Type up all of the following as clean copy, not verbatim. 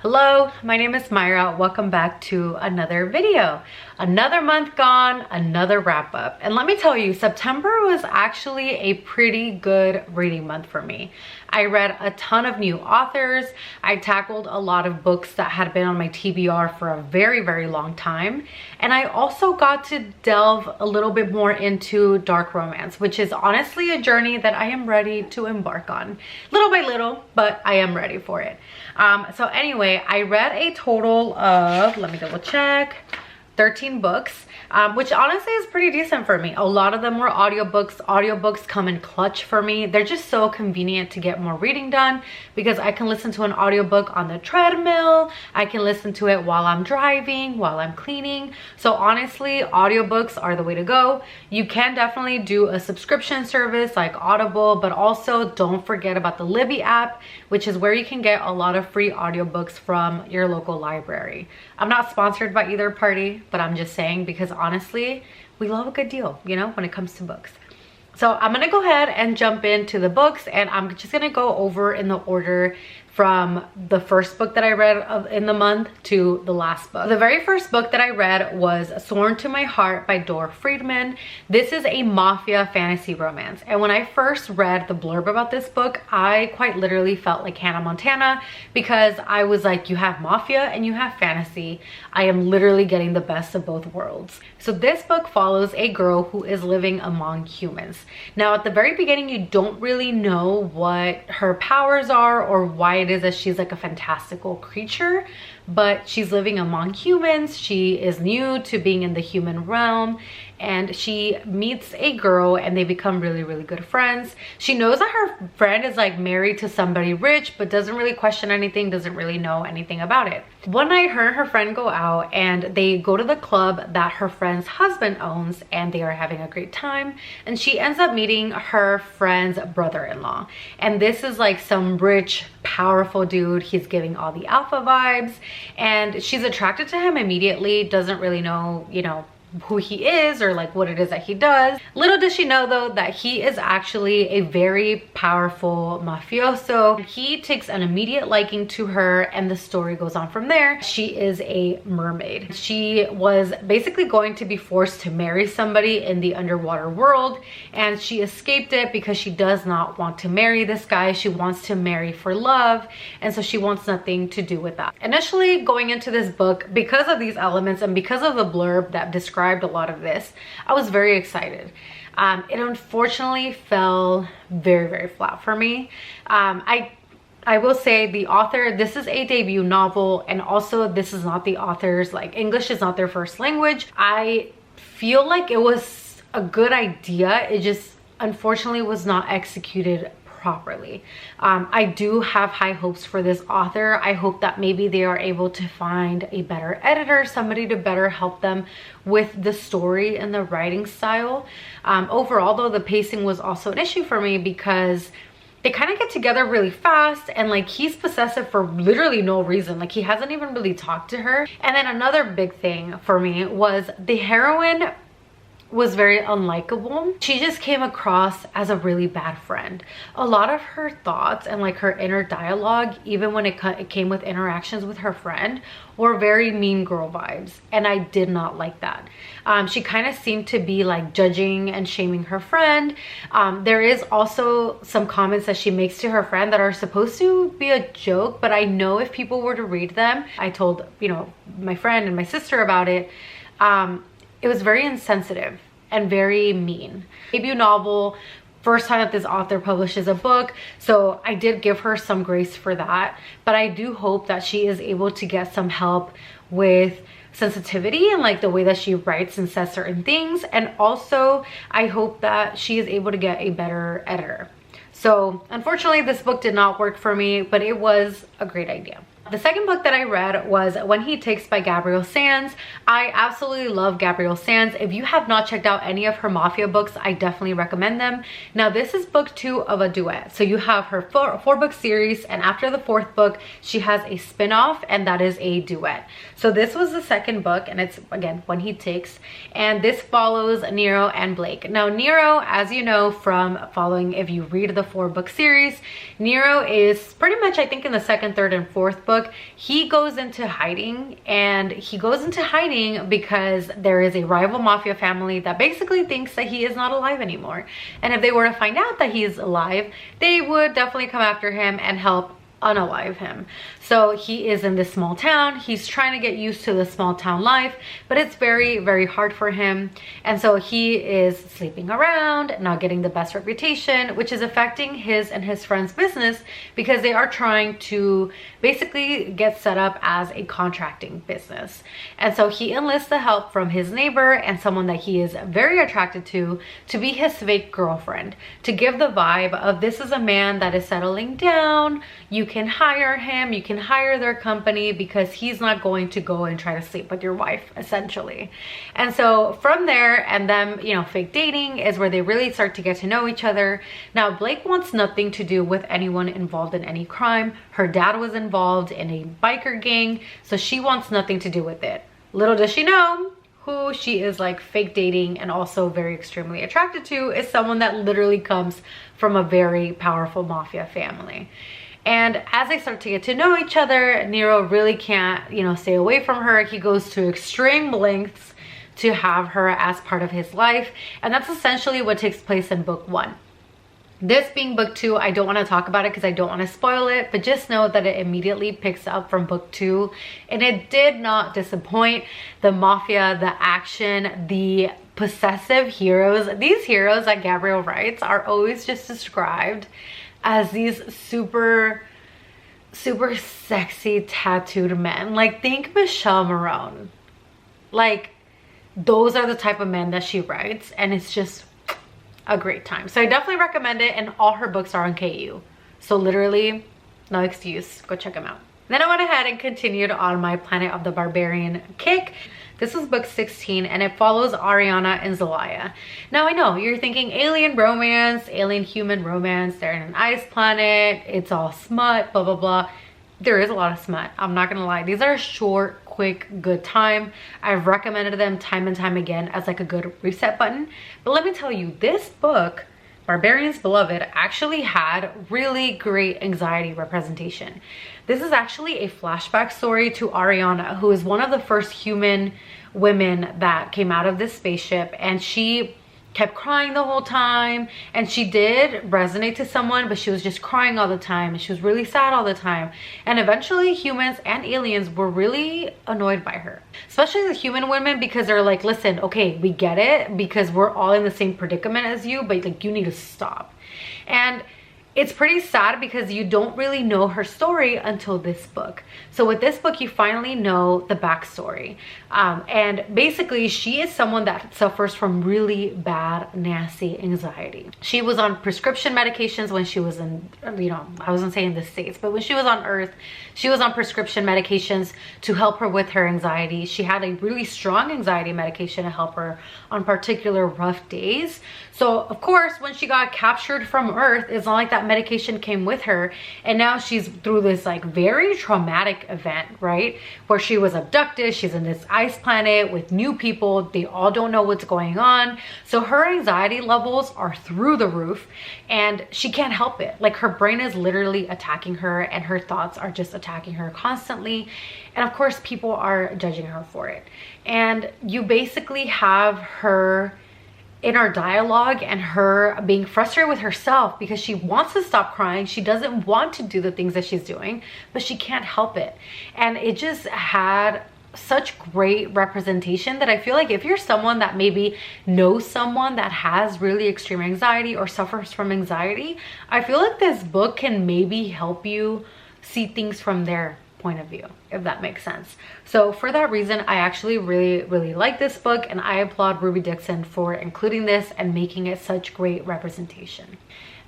Hello, my name is Myra. Welcome back to another video. Another month gone, another wrap up. And let me tell you, September was actually a pretty good reading month for me. I read a ton of new authors. I tackled a lot of books that had been on my TBR for a very, very long time. And I also got to delve a little bit more into dark romance, which is honestly a journey that I am ready to embark on. Little by little, but I am ready for it. So anyway, I read a total of, let me double check, 13 books, which honestly is pretty decent for me. A lot of them were audiobooks. Audiobooks come in clutch for me. They're just so convenient to get more reading done because I can listen to an audiobook on the treadmill. I can listen to it while I'm driving, while I'm cleaning. So honestly, audiobooks are the way to go. You can definitely do a subscription service like Audible, but also don't forget about the Libby app, which is where you can get a lot of free audiobooks from your local library. I'm not sponsored by either party, but I'm just saying because honestly, we love a good deal, you know, when it comes to books. So I'm gonna go ahead and jump into the books, and I'm just gonna go over in the order from the first book that I read in the month to the last book. The very first book that I read was Sworn to My Heart by Dor Friedman. This is a mafia fantasy romance. And when I first read the blurb about this book, I quite literally felt like Hannah Montana because I was like, you have mafia and you have fantasy. I am literally getting the best of both worlds. So this book follows a girl who is living among humans. Now at the very beginning, you don't really know what her powers are or why it is that she's like a fantastical creature, but she's living among humans. She is new to being in the human realm, and she meets a girl and they become really, really good friends. She knows that her friend is like married to somebody rich, but doesn't really question anything, doesn't really know anything about it. One night, her and her friend go out and they go to the club that her friend's husband owns, and they are having a great time. And she ends up meeting her friend's brother-in-law. And this is like some rich, powerful dude. He's giving all the alpha vibes, and she's attracted to him immediately, doesn't really know, you know, who he is or like what it is that he does. Little does she know though that he is actually a very powerful mafioso. He takes an immediate liking to her, and the story goes on from there. She is a mermaid. She was basically going to be forced to marry somebody in the underwater world, and she escaped it because she does not want to marry this guy. She wants to marry for love, and so she wants nothing to do with that. Initially going into this book, because of these elements and because of the blurb that described a lot of this, I was very excited. It unfortunately fell very, very flat for me. I will say the author, this is a debut novel, and also this is not the author's, like, English is not their first language. I feel like it was a good idea. It just unfortunately was not executed properly. I do have high hopes for this author. I hope that maybe they are able to find a better editor, somebody to better help them with the story and the writing style. Overall though, the pacing was also an issue for me because they kind of get together really fast, and like he's possessive for literally no reason. Like he hasn't even really talked to her. And then another big thing for me was the heroine was very unlikable. She just came across as a really bad friend. A lot of her thoughts and like her inner dialogue, even when it came with interactions with her friend, were very mean girl vibes, and I did not like that. She kind of seemed to be like judging and shaming her friend. There is also some comments that she makes to her friend that are supposed to be a joke, but I know if people were to read them, I told, you know, my friend and my sister about it, it was very insensitive and very mean. Debut novel, first time that this author publishes a book, so I did give her some grace for that. But I do hope that she is able to get some help with sensitivity and like the way that she writes and says certain things. And also, I hope that she is able to get a better editor. So unfortunately, this book did not work for me, but it was a great idea. The second book that I read was When He Takes by Gabrielle Sands. I absolutely love Gabrielle Sands. If you have not checked out any of her mafia books, I definitely recommend them. Now this is book 2 of a duet. So you have her four book series, and after the 4th book, she has a spin-off, and that is a duet. So this was the second book, and it's again When He Takes, and this follows Nero and Blake. Now Nero, as you know from following, if you read the 4-book series, Nero is pretty much, I think, in the 2nd, 3rd, and 4th book, book, he goes into hiding, and he goes into hiding because there is a rival mafia family that basically thinks that he is not alive anymore. And if they were to find out that he is alive, they would definitely come after him and help unalive him. So he is in this small town. He's trying to get used to the small town life, but it's very, very hard for him. And so he is sleeping around, not getting the best reputation, which is affecting his and his friends' business because they are trying to basically get set up as a contracting business. And so he enlists the help from his neighbor and someone that he is very attracted to be his fake girlfriend, to give the vibe of this is a man that is settling down. You can hire him, you can hire their company because he's not going to go and try to sleep with your wife, essentially. And so from there and them, you know, fake dating is where they really start to get to know each other. Now, Blake wants nothing to do with anyone involved in any crime. Her dad was involved in a biker gang, so she wants nothing to do with it. Little does she know, who she is like fake dating and also very extremely attracted to is someone that literally comes from a very powerful mafia family. And as they start to get to know each other, Nero really can't, you know, stay away from her. He goes to extreme lengths to have her as part of his life. And that's essentially what takes place in book 1. This being book 2, I don't want to talk about it because I don't want to spoil it, but just know that it immediately picks up from book 2, and it did not disappoint. The mafia, the action, the possessive heroes, these heroes that Gabrielle writes are always just described as these super sexy tattooed men. Like, think Michelle Marone. Like, those are the type of men that she writes, and it's just a great time. So I definitely recommend it, and all her books are on KU. So literally, no excuse. Go check them out. Then I went ahead and continued on my Planet of the Barbarian kick. This is book 16, and it follows Ariana and Zelaya. Now, I know you're thinking alien romance, alien human romance. They're in an ice planet. It's all smut, blah, blah, blah. There is a lot of smut. I'm not gonna lie. These are short, quick, good time. I've recommended them time and time again as like a good reset button. But let me tell you, this book, Barbarians Beloved, actually had really great anxiety representation. This is actually a flashback story to Ariana, who is one of the first human women that came out of this spaceship, and she kept crying the whole time, and she did resonate to someone, but she was just crying all the time, and she was really sad all the time. And eventually humans and aliens were really annoyed by her, especially the human women, because they're like, listen, okay, we get it because we're all in the same predicament as you, but like, you need to stop. And it's pretty sad because you don't really know her story until this book. So with this book, you finally know the backstory. And basically, she is someone that suffers from really bad, nasty anxiety. She was on prescription medications when she was in, you know, I wasn't saying the States, but when she was on Earth, she was on prescription medications to help her with her anxiety. She had a really strong anxiety medication to help her on particular rough days. So of course, when she got captured from Earth, it's not like that medication came with her, and now she's through this like very traumatic event, right, where she was abducted. She's in this ice planet with new people. They all don't know what's going on, so her anxiety levels are through the roof, and she can't help it. Like, her brain is literally attacking her, and her thoughts are just attacking her constantly, and of course people are judging her for it. And you basically have her inner dialogue and her being frustrated with herself because she wants to stop crying. She doesn't want to do the things that she's doing, but she can't help it. And it just had such great representation that I feel like if you're someone that maybe knows someone that has really extreme anxiety or suffers from anxiety, I feel like this book can maybe help you see things from their point of view, if that makes sense. So for that reason, I actually really like this book, and I applaud Ruby Dixon for including this and making it such great representation.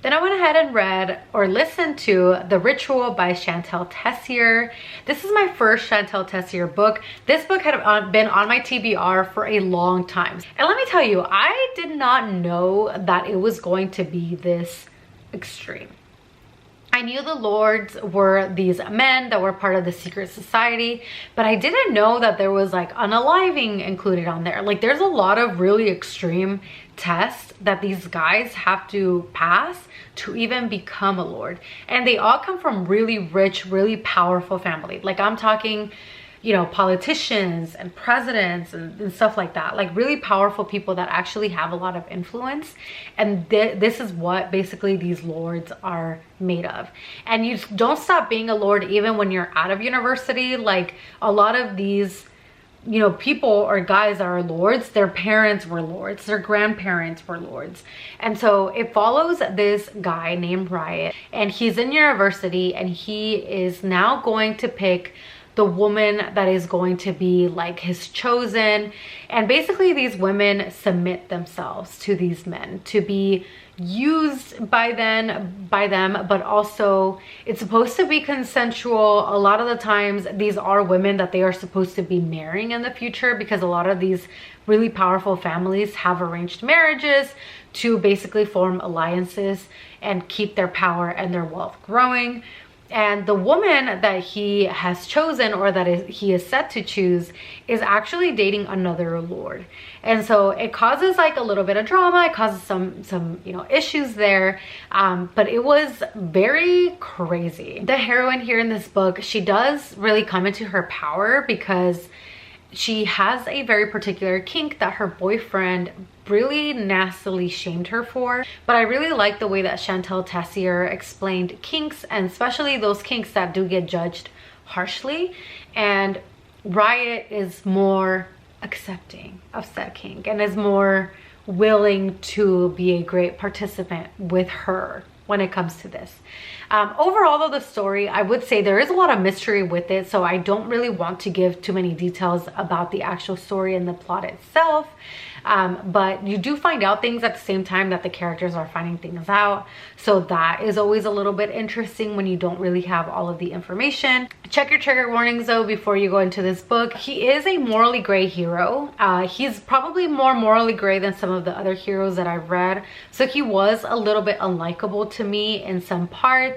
Then I went ahead and read or listened to The Ritual by Chantel Tessier. This is my first Chantel Tessier book. This book had been on my TBR for a long time. And let me tell you, I did not know that it was going to be this extreme. I knew the lords were these men that were part of the secret society, but I didn't know that there was like unaliving included on there. Like there's a lot of really extreme tests that these guys have to pass to even become a lord. And they all come from really rich, really powerful family. Like I'm talking, you know, politicians and presidents and stuff like that, like really powerful people that actually have a lot of influence. And this is what basically these lords are made of. And you don't stop being a lord even when you're out of university. Like a lot of these, you know, people or guys that are lords, their parents were lords, their grandparents were lords. And so it follows this guy named Riot, and he's in university, and he is now going to pick the woman that is going to be like his chosen. And basically these women submit themselves to these men to be used by them, but also it's supposed to be consensual. A lot of the times these are women that they are supposed to be marrying in the future, because a lot of these really powerful families have arranged marriages to basically form alliances and keep their power and their wealth growing. And the woman that he has chosen, or that he is set to choose, is actually dating another lord. And so it causes like a little bit of drama. It causes some you know, issues there. But it was very crazy. The heroine here in this book, she does really come into her power because she has a very particular kink that her boyfriend really nastily shamed her for. But I really like the way that Chantal Tessier explained kinks, and especially those kinks that do get judged harshly. And Riot is more accepting of said kink and is more willing to be a great participant with her when it comes to this. Overall though, the story, I would say there is a lot of mystery with it, so I don't really want to give too many details about the actual story and the plot itself. But you do find out things at the same time that the characters are finding things out. So that is always a little bit interesting when you don't really have all of the information. Check your trigger warnings though before you go into this book. He is a morally gray hero. He's probably more morally gray than some of the other heroes that I've read. So he was a little bit unlikable to me in some parts.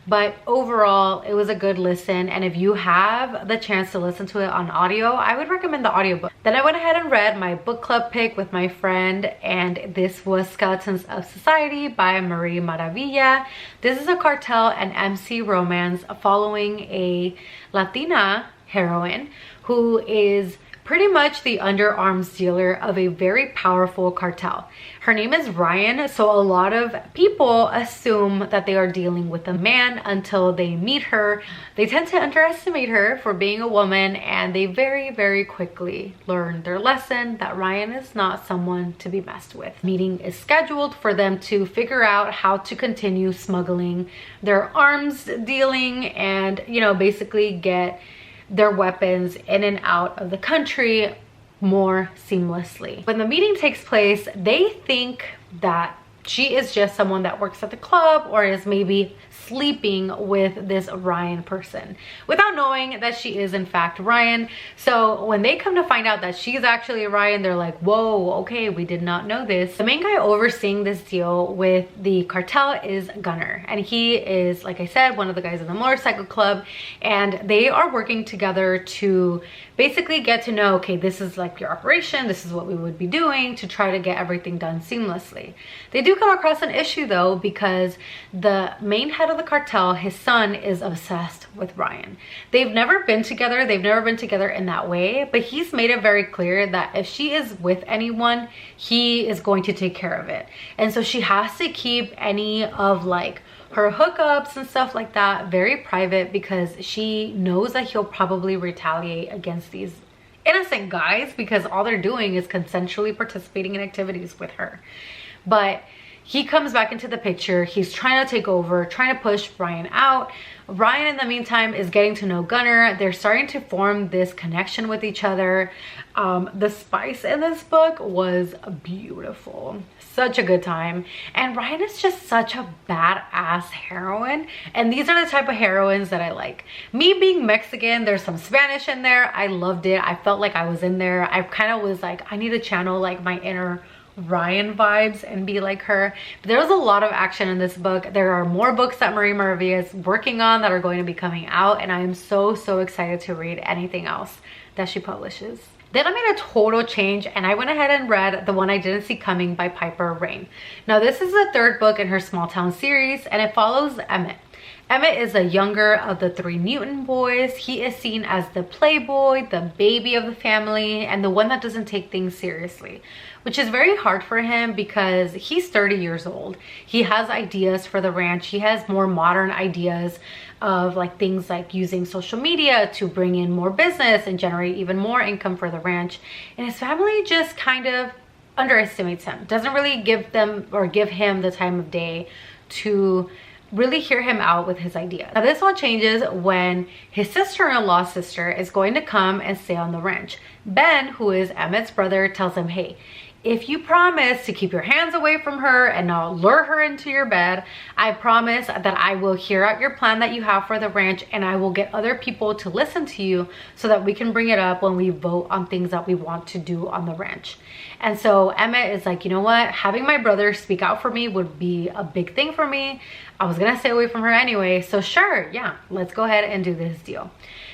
But overall, it was a good listen. And if you have the chance to listen to it on audio, I would recommend the audiobook. Then I went ahead and read my book club pick with my friend, and this was Skeletons of Society by Marie Maravilla. This is a cartel and MC romance following a Latina heroine who is pretty much the underarms dealer of a very powerful cartel. Her name is Ryan, so a lot of people assume that they are dealing with a man until they meet her. They tend to underestimate her for being a woman, and they very, very quickly learn their lesson that Ryan is not someone to be messed with. Meeting is scheduled for them to figure out how to continue smuggling their arms dealing and, you know, basically get their weapons in and out of the country more seamlessly. When the meeting takes place, they think that she is just someone that works at the club or is maybe sleeping with this Ryan person without knowing that she is in fact Ryan. So when they come to find out that she's actually Ryan, they're like, whoa, okay, we did not know this. The main guy overseeing this deal with the cartel is Gunner, and he is, like I said, one of the guys in the motorcycle club, and they are working together to basically get to know, okay, this is like your operation, this is what we would be doing to try to get everything done seamlessly. They do come across an issue though, because the main head of the cartel, his son, is obsessed with Ryan. They've never been together in that way, but he's made it very clear that if she is with anyone, he is going to take care of it. And so she has to keep any of like her hookups and stuff like that very private, because she knows that he'll probably retaliate against these innocent guys, because all they're doing is consensually participating in activities with her. But he comes back into the picture. He's trying to take over, trying to push Ryan out. Ryan, in the meantime, is getting to know Gunner. They're starting to form this connection with each other. The spice in this book was beautiful. Such a good time. And Ryan is just such a badass heroine. And these are the type of heroines that I like. Me being Mexican, there's some Spanish in there. I loved it. I felt like I was in there. I kind of was like, I need to channel like my inner Ryan vibes and be like her. But there was a lot of action in this book. There are more books that Marie Maravilla is working on that are going to be coming out, and I am so excited to read anything else that she publishes. Then I made a total change and I went ahead and read The One I Didn't See Coming by Piper Rain. Now this is the third book in her Small Town series, and it follows Emmett. Emmett is the younger of the three Newton boys. He is seen as the playboy, the baby of the family, and the one that doesn't take things seriously, which is very hard for him because he's 30 years old. He has ideas for the ranch. He has more modern ideas of like things like using social media to bring in more business and generate even more income for the ranch. And his family just kind of underestimates him, doesn't really give him the time of day to really hear him out with his idea. Now this all changes when his sister-in-law's sister is going to come and stay on the ranch. Ben, who is Emmett's brother, tells him, hey, if you promise to keep your hands away from her and not lure her into your bed, I promise that I will hear out your plan that you have for the ranch, and I will get other people to listen to you so that we can bring it up when we vote on things that we want to do on the ranch. And so Emmett is like, you know what? Having my brother speak out for me would be a big thing for me. I was gonna stay away from her anyway, so sure, yeah, let's go ahead and do this deal.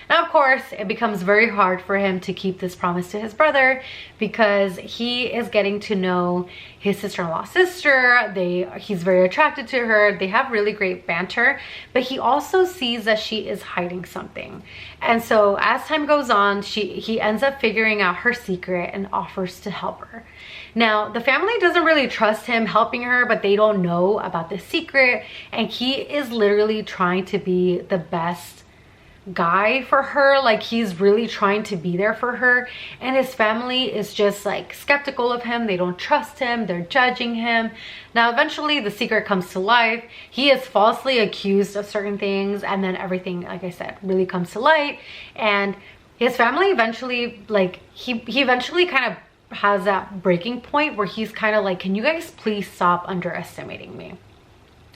Now, of course, it becomes very hard for him to keep this promise to his brother because he is getting to know his sister-in-law's sister. He's very attracted to her. They have really great banter, but he also sees that she is hiding something. And so as time goes on, he ends up figuring out her secret and offers to help her. Now, the family doesn't really trust him helping her, but they don't know about the secret, and he is literally trying to be the best guy for her. Like, he's really trying to be there for her, and his family is just like skeptical of him. They don't trust him. They're judging him. Now eventually the secret comes to life. He is falsely accused of certain things, and then everything, like I said, really comes to light. And his family eventually, like, he eventually kind of has that breaking point where he's kind of like, can you guys please stop underestimating me?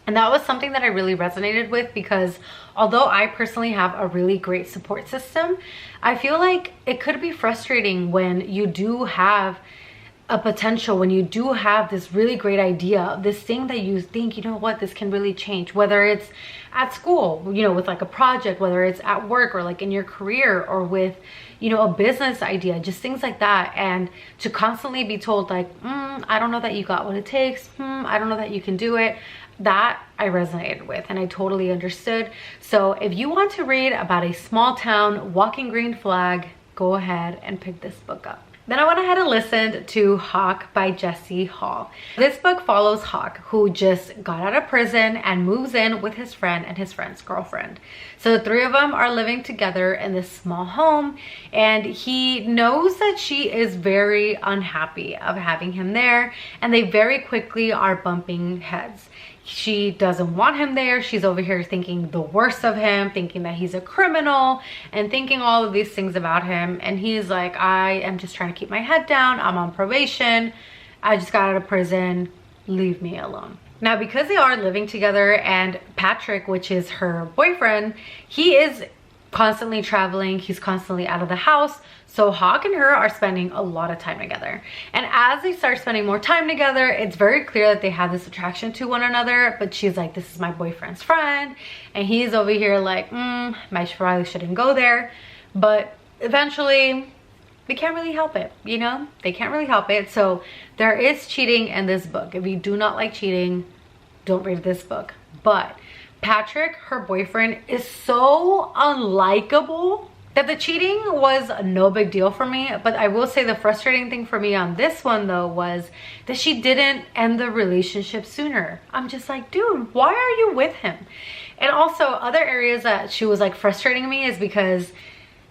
And that was something that I really resonated with, because although I personally have a really great support system, I feel like it could be frustrating when you do have a potential, when you do have this really great idea, this thing that you think, you know what, this can really change, whether it's at school, you know, with like a project, whether it's at work or like in your career, or with, you know, a business idea, just things like that. And to constantly be told like, I don't know that you got what it takes, I don't know that you can do it, that I resonated with and I totally understood. So if you want to read about a small town walking green flag, go ahead and pick this book up. Then I went ahead and listened to Hawk by Jesse Hall. This book follows Hawk, who just got out of prison and moves in with his friend and his friend's girlfriend. So the three of them are living together in this small home, and he knows that she is very unhappy of having him there, and they very quickly are bumping heads. She doesn't want him there. She's over here thinking the worst of him, thinking that he's a criminal and thinking all of these things about him. And he's like, I am just trying to keep my head down. I'm on probation. I just got out of prison. Leave me alone. Now, because they are living together, and Patrick, which is her boyfriend, he is constantly traveling. He's constantly out of the house. So Hawk and her are spending a lot of time together. And as they start spending more time together, it's very clear that they have this attraction to one another. But she's like, this is my boyfriend's friend. And he's over here like, I probably shouldn't go there. But eventually, they can't really help it, you know? They can't really help it. So there is cheating in this book. If you do not like cheating, don't read this book. But Patrick, her boyfriend, is so unlikable that the cheating was no big deal for me. But I will say the frustrating thing for me on this one though was that she didn't end the relationship sooner. I'm just like, dude, why are you with him? And also other areas that she was like frustrating me is because,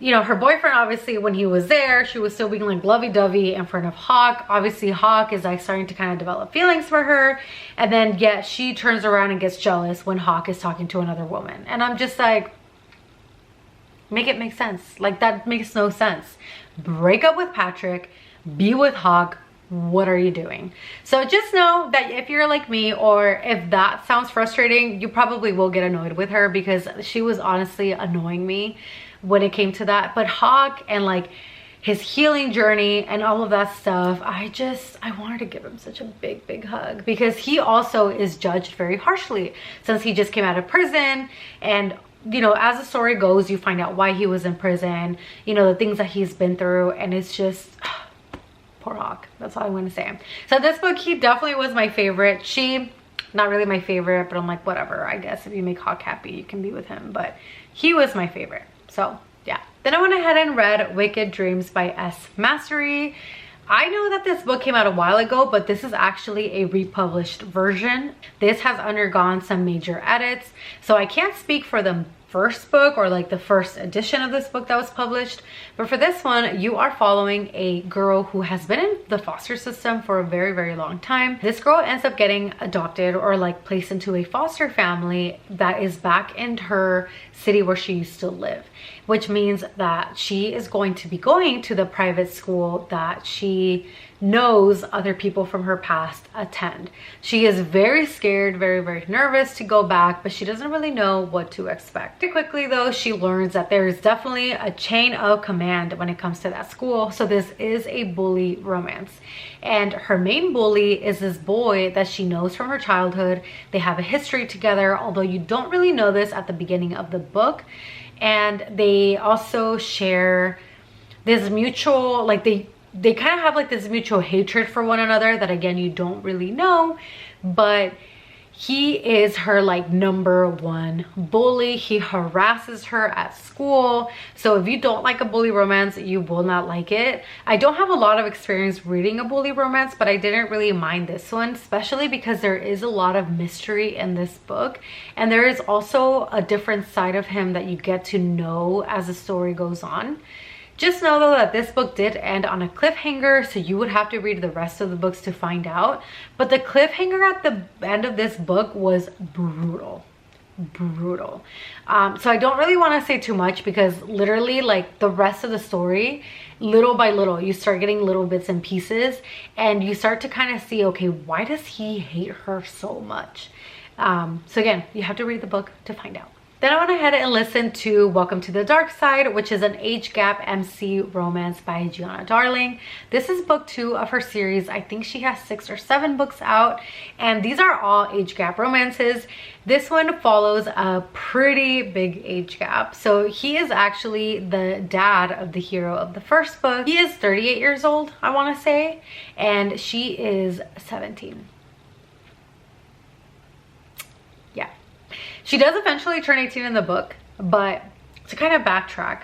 you know, her boyfriend, obviously when he was there, she was still being like lovey-dovey in front of Hawk. Obviously Hawk is like starting to kind of develop feelings for her, and then yet she turns around and gets jealous when Hawk is talking to another woman. And I'm just like, make it make sense. Like, that makes no sense. Break up with Patrick, be with Hawk. What are you doing? So just know that if you're like me, or if that sounds frustrating, you probably will get annoyed with her, because she was honestly annoying me when it came to that. But Hawk, and like, his healing journey and all of that stuff. I wanted to give him such a big hug, because he also is judged very harshly since he just came out of prison. And you know, as the story goes, you find out why he was in prison, you know, the things that he's been through, and it's just poor Hawk. That's all I'm going to say. So this book, he definitely was my favorite. She, not really my favorite, but I'm like, whatever, I guess if you make Hawk happy, you can be with him. But he was my favorite. So yeah. Then I went ahead and read Wicked Dreams by S. Mastery. I know that this book came out a while ago, but this is actually a republished version. This has undergone some major edits, so I can't speak for the first book or like the first edition of this book that was published, but for this one, you are following a girl who has been in the foster system for a very long time. This girl ends up getting adopted or like placed into a foster family that is back in her city where she used to live, which means that she is going to be going to the private school that she knows other people from her past attend. She is very scared, very nervous to go back, but she doesn't really know what to expect. Pretty quickly though, she learns that there is definitely a chain of command when it comes to that school. So this is a bully romance, and her main bully is this boy that she knows from her childhood. They have a history together, although you don't really know this at the beginning of the book. And they also share this mutual, like they kind of have like this mutual hatred for one another that again you don't really know, but he is her like #1 bully. He harasses her at school. So if you don't like a bully romance, you will not like it. I don't have a lot of experience reading a bully romance, but I didn't really mind this one, especially because there is a lot of mystery in this book, and there is also a different side of him that you get to know as the story goes on. Just know though that this book did end on a cliffhanger, so you would have to read the rest of the books to find out. But the cliffhanger at the end of this book was brutal. So I don't really want to say too much, because literally like the rest of the story, little by little, you start getting little bits and pieces, and you start to kind of see, okay, why does he hate her so much? So again, you have to read the book to find out. Then I went ahead and listened to Welcome to the Dark Side, which is an age gap MC romance by Gianna Darling. This is book 2 of her series. I think she has 6 or 7 books out, and these are all age gap romances. This one follows a pretty big age gap. So he is actually the dad of the hero of the first book. He is 38 years old, I want to say, and she is 17. Yeah. She does eventually turn 18 in the book, but to kind of backtrack,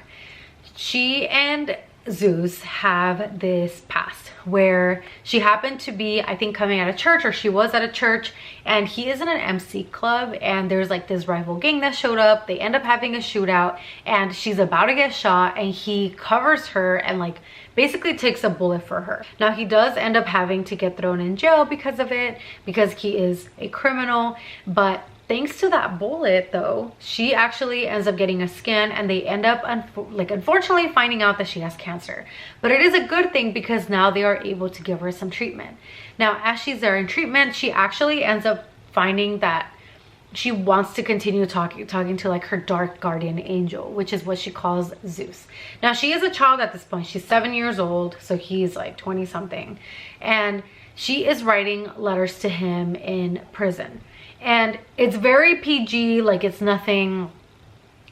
she and Zeus have this past where she happened to be, I think, coming out of church, or she was at a church, and he is in an MC club, and there's like this rival gang that showed up. They end up having a shootout, and she's about to get shot, and he covers her and like basically takes a bullet for her. Now he does end up having to get thrown in jail because of it, because he is a criminal, but thanks to that bullet though, she actually ends up getting a scan, and they end up unfortunately finding out that she has cancer. But it is a good thing, because now they are able to give her some treatment. Now as she's there in treatment, she actually ends up finding that she wants to continue talking to like her dark guardian angel, which is what she calls Zeus. Now she is a child at this point. She's 7 years old, so he's like 20 something, and she is writing letters to him in prison. And it's very PG, like it's nothing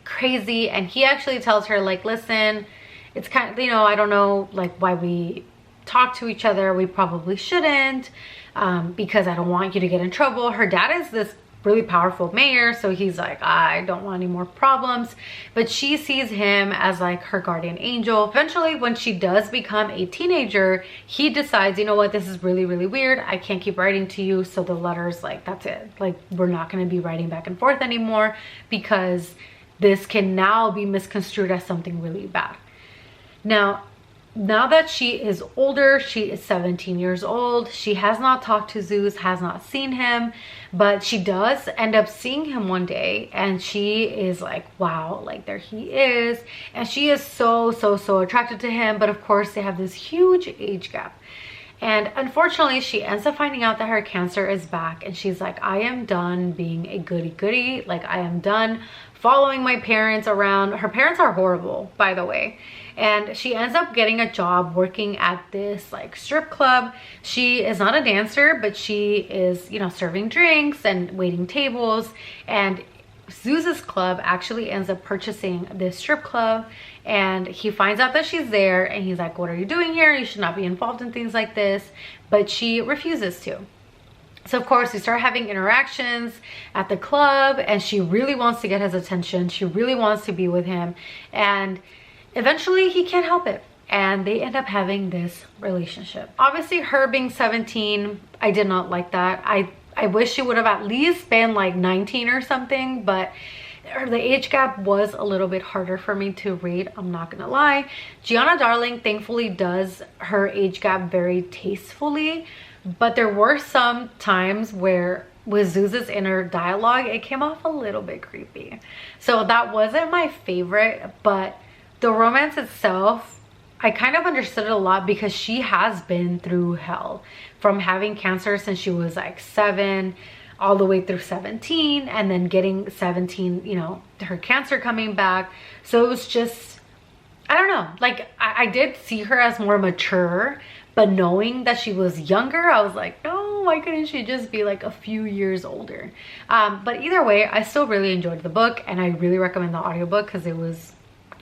crazy. And he actually tells her like, listen, it's kind of, you know, I don't know like why we talk to each other. We probably shouldn't, because I don't want you to get in trouble. Her dad is this really powerful mayor, so he's like, I don't want any more problems. But she sees him as like her guardian angel. Eventually, when she does become a teenager, he decides, you know what, this is really weird. I can't keep writing to you. So the letters, like, that's it. Like, we're not going to be writing back and forth anymore, because this can now be misconstrued as something really bad. Now that she is older, she is 17 years old, she has not talked to Zeus, has not seen him, but she does end up seeing him one day, and she is like, wow, like there he is. And she is so attracted to him, but of course they have this huge age gap. And unfortunately, she ends up finding out that her cancer is back, and she's like, I am done being a goody-goody. Like, I am done following my parents around. Her parents are horrible, by the way. And she ends up getting a job working at this like strip club. She is not a dancer, but she is, you know, serving drinks and waiting tables. And Zeus's club actually ends up purchasing this strip club, and he finds out that she's there and he's like, what are you doing here? You should not be involved in things like this. But she refuses to. So of course we start having interactions at the club, and she really wants to get his attention. She really wants to be with him, and eventually he can't help it, and they end up having this relationship. Obviously her being 17, I did not like that. I wish she would have at least been like 19 or something, but the age gap was a little bit harder for me to read, I'm not gonna lie. Gianna Darling thankfully does her age gap very tastefully, but there were some times where with Zeus's inner dialogue, it came off a little bit creepy. So that wasn't my favorite, but the romance itself, I kind of understood it a lot because she has been through hell, from having cancer since she was like 7 all the way through 17, and then getting 17, you know, her cancer coming back. So it was just, I don't know, like I did see her as more mature, but knowing that she was younger, I was like, oh, why couldn't she just be like a few years older? But either way, I still really enjoyed the book, and I really recommend the audiobook because it was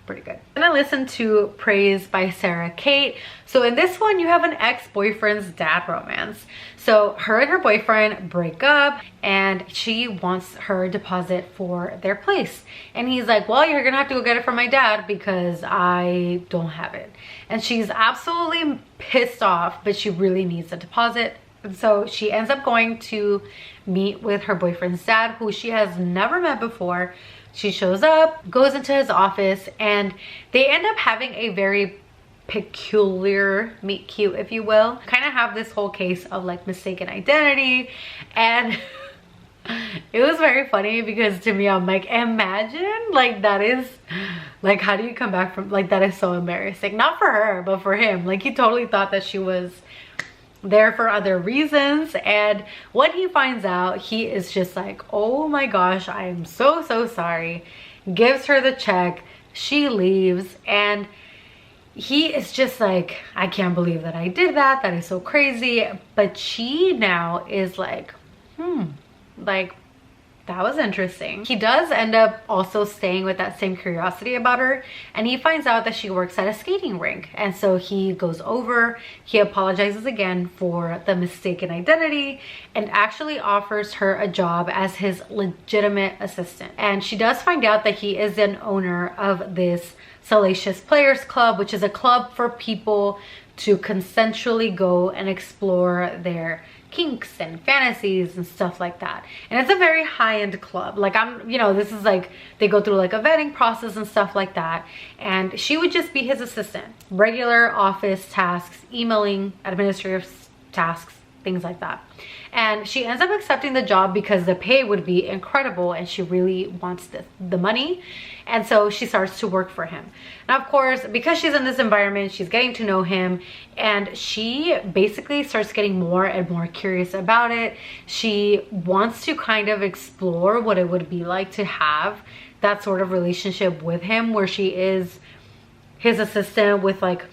pretty good. And I listened to Praise by Sarah Kate. So in this one, you have an ex-boyfriend's dad romance. So her and her boyfriend break up, and she wants her deposit for their place. And he's like, well, you're gonna have to go get it from my dad because I don't have it. And she's absolutely pissed off, but she really needs a deposit. And so she ends up going to meet with her boyfriend's dad, who she has never met before. She shows up, goes into his office, and they end up having a very peculiar meet cute, if you will. Kind of have this whole case of like mistaken identity, and it was very funny because to me, I'm like, imagine like that is like, how do you come back from like, that is so embarrassing. Not for her, but for him. Like he totally thought that she was there for other reasons, and when he finds out, he is just like, oh my gosh, I am so sorry. Gives her the check, she leaves, and he is just like, I can't believe that I did that. That is so crazy. But she now is like, like that was interesting. He does end up also staying with that same curiosity about her, and he finds out that she works at a skating rink. And so he goes over, he apologizes again for the mistaken identity, and actually offers her a job as his legitimate assistant. And she does find out that he is an owner of this Salacious Players Club, which is a club for people to consensually go and explore their kinks and fantasies and stuff like that. And it's a very high-end club. Like you know, this is like, they go through like a vetting process and stuff like that. And she would just be his assistant. Regular office tasks, emailing, administrative tasks, things like that. And she ends up accepting the job because the pay would be incredible, and she really wants the money. And so she starts to work for him. Now, of course, because she's in this environment, she's getting to know him, and she basically starts getting more and more curious about it. She wants to kind of explore what it would be like to have that sort of relationship with him, where she is his assistant with like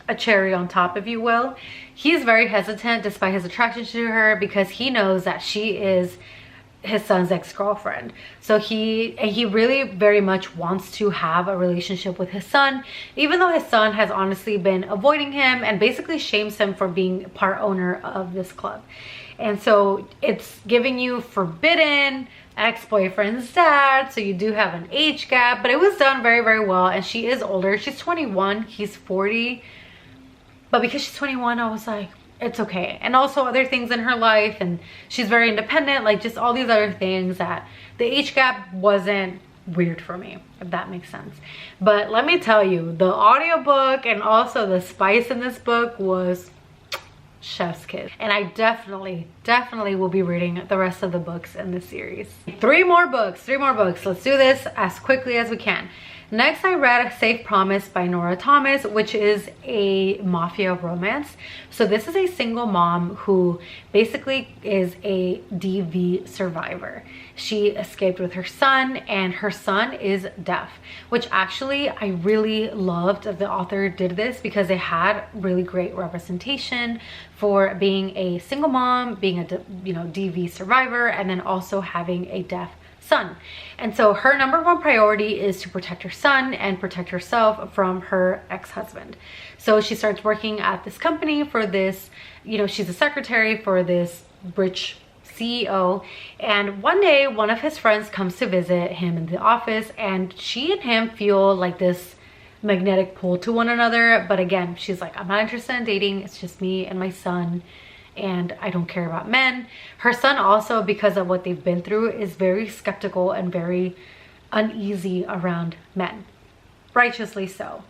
a cherry on top, if you will. He's very hesitant despite his attraction to her, because he knows that she is his son's ex-girlfriend. So he really very much wants to have a relationship with his son, even though his son has honestly been avoiding him and basically shames him for being part owner of this club. And so it's giving you forbidden ex-boyfriend's dad, so you do have an age gap, but it was done very well. And she is older, she's 21, he's 40, but because she's 21, I was like, it's okay. And also other things in her life, and she's very independent, like just all these other things, that the age gap wasn't weird for me, if that makes sense. But let me tell you, the audiobook and also the spice in this book was chef's kiss. And I definitely will be reading the rest of the books in this series. Three more books. Let's do this as quickly as we can. Next, I read Safe Promise by Nora Thomas, which is a mafia romance. So this is a single mom who basically is a DV survivor. She escaped with her son, and her son is deaf, which actually I really loved that the author did this because it had really great representation for being a single mom, being a DV survivor, and then also having a deaf son. And so her number one priority is to protect her son and protect herself from her ex-husband. So she starts working at this company for this, she's a secretary for this rich CEO, and one day one of his friends comes to visit him in the office, and she and him feel like this magnetic pull to one another. But again, she's like, I'm not interested in dating, it's just me and my son, and I don't care about men. Her son also, because of what they've been through, is very skeptical and very uneasy around men, righteously so.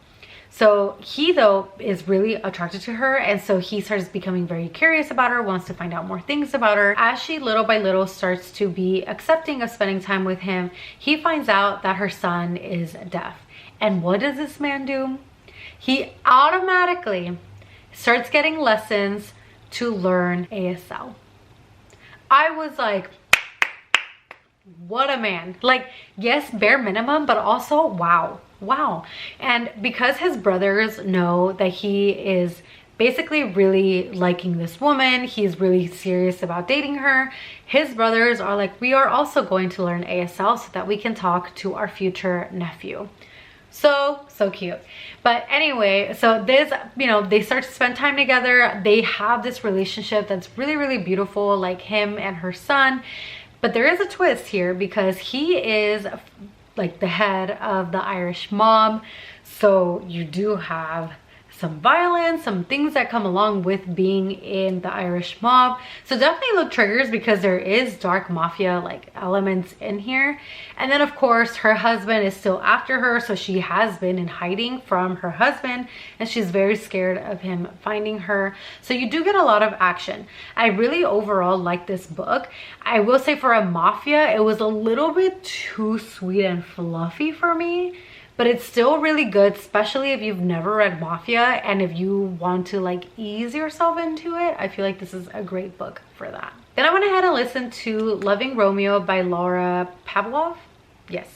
So he, though, is really attracted to her, and so he starts becoming very curious about her, wants to find out more things about her. As she little by little starts to be accepting of spending time with him, he finds out that her son is deaf. And what does this man do? He automatically starts getting lessons to learn ASL. I was like, what a man. Like, yes, bare minimum, but also wow. And because his brothers know that he is basically really liking this woman, he's really serious about dating her, his brothers are like, we are also going to learn ASL so that we can talk to our future nephew. So cute. But anyway, so this, they start to spend time together. They have this relationship that's really, really beautiful, like him and her son. But there is a twist here because he is like the head of the Irish mob. So you do have some violence, some things that come along with being in the Irish mob. So definitely look triggers because there is dark mafia like elements in here. And then of course her husband is still after her, so she has been in hiding from her husband and she's very scared of him finding her. So you do get a lot of action. I really overall like this book. I will say for a mafia, it was a little bit too sweet and fluffy for me. But it's still really good, especially if you've never read Mafia and if you want to like ease yourself into it. I feel like this is a great book for that. Then I went ahead and listened to Loving Romeo by Laura Pavlov. Yes.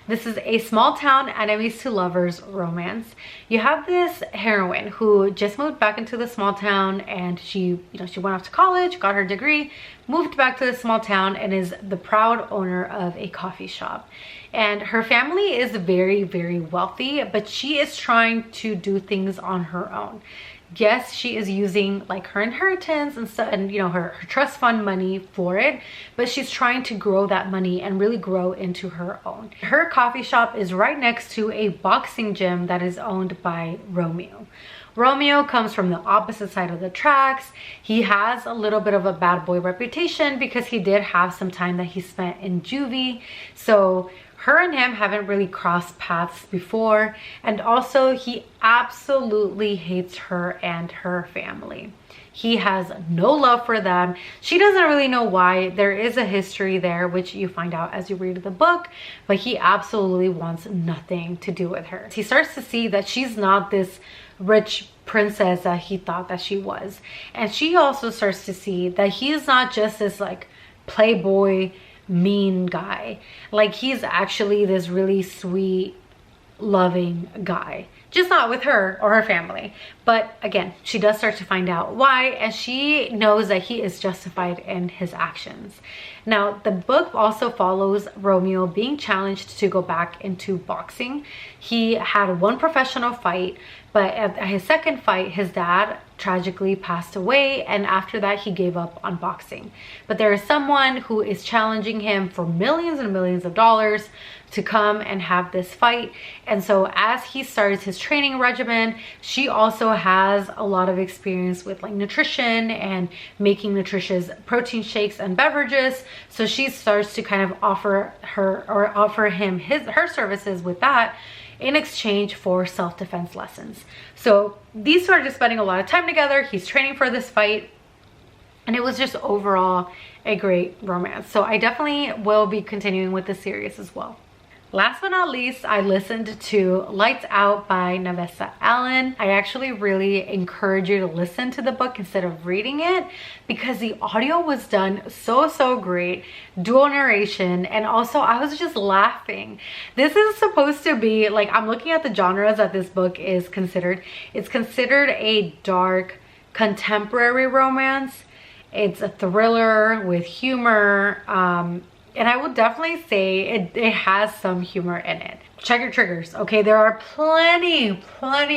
This is a small town enemies to lovers romance. You have this heroine who just moved back into the small town, and she went off to college, got her degree, moved back to the small town, and is the proud owner of a coffee shop. And her family is very, very wealthy, but she is trying to do things on her own. Yes, she is using like her inheritance and stuff, and her trust fund money for it, but she's trying to grow that money and really grow into her own. Her coffee shop is right next to a boxing gym that is owned by Romeo. Romeo comes from the opposite side of the tracks. He has a little bit of a bad boy reputation because he did have some time that he spent in juvie. So her and him haven't really crossed paths before, and also he absolutely hates her and her family. He has no love for them. She doesn't really know why. There is a history there, which you find out as you read the book, but he absolutely wants nothing to do with her. He starts to see that she's not this rich princess that he thought that she was, and she also starts to see that he's not just this like playboy mean guy. Like, he's actually this really sweet, loving guy, just not with her or her family. But again, she does start to find out why, and she knows that he is justified in his actions. Now, the book also follows Romeo being challenged to go back into boxing. He had one professional fight, but at his second fight, his dad tragically passed away, and after that he gave up on boxing. But there is someone who is challenging him for millions and millions of dollars to come and have this fight. And so as he starts his training regimen, she also has a lot of experience with like nutrition and making nutritious protein shakes and beverages. So she starts to kind of offer him her services with that in exchange for self-defense lessons. So these two are just spending a lot of time together. He's training for this fight, and it was just overall a great romance. So I definitely will be continuing with the series as well. Last but not least, I listened to Lights Out by Navessa Allen. I actually really encourage you to listen to the book instead of reading it because the audio was done so great, dual narration, and also I was just laughing. This is supposed to be like, I'm looking at the genres that this book is considered. It's considered a dark contemporary romance. It's a thriller with humor, and I would definitely say it has some humor in it. Check your triggers, okay? There are plenty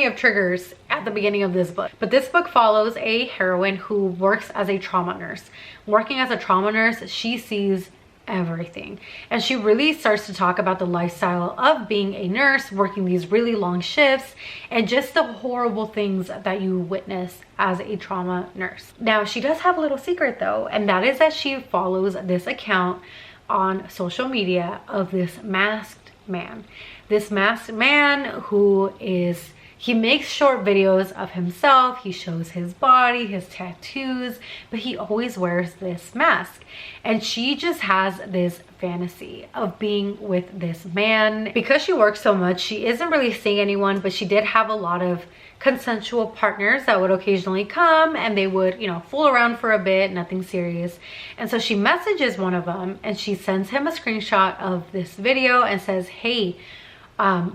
of triggers at the beginning of this book. But this book follows a heroine who works as a trauma nurse. Working as a trauma nurse, she sees everything. And she really starts to talk about the lifestyle of being a nurse, working these really long shifts, and just the horrible things that you witness as a trauma nurse. Now, she does have a little secret though, and that is that she follows this account on social media of this masked man. This masked man who is, he makes short videos of himself. He shows his body, his tattoos, but he always wears this mask. And she just has this fantasy of being with this man. Because she works so much, she isn't really seeing anyone, but she did have a lot of consensual partners that would occasionally come and they would, you know, fool around for a bit, nothing serious. And so she messages one of them and she sends him a screenshot of this video and says, hey,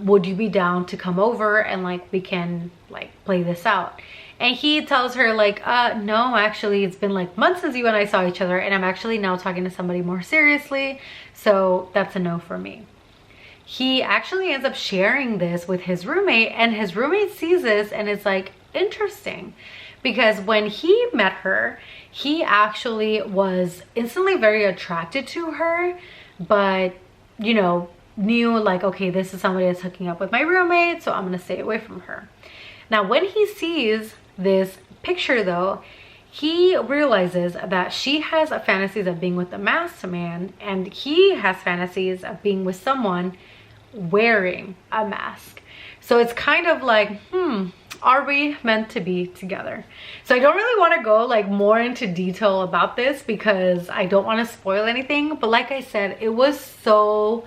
would you be down to come over and like we can like play this out? And he tells her like, no, actually it's been like months since you and I saw each other and I'm actually now talking to somebody more seriously, so that's a no for me. He actually ends up sharing this with his roommate, and his roommate sees this and it's like, interesting, because when he met her, he actually was instantly very attracted to her, but you know, knew like, okay, this is somebody that's hooking up with my roommate, so I'm gonna stay away from her. Now when he sees this picture though, he realizes that she has fantasies of being with the masked man and he has fantasies of being with someone wearing a mask. So it's kind of like, are we meant to be together? So I don't really want to go like more into detail about this because I don't want to spoil anything, but like I said, it was so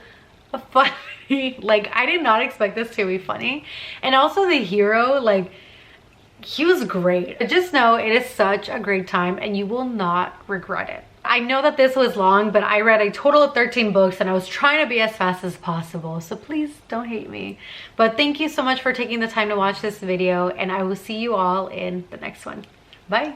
funny. Like I did not expect this to be funny. And also the hero, like he was great. Just know it is such a great time and you will not regret it. I know that this was long, but I read a total of 13 books and I was trying to be as fast as possible, so please don't hate me. But thank you so much for taking the time to watch this video, and I will see you all in the next one. Bye.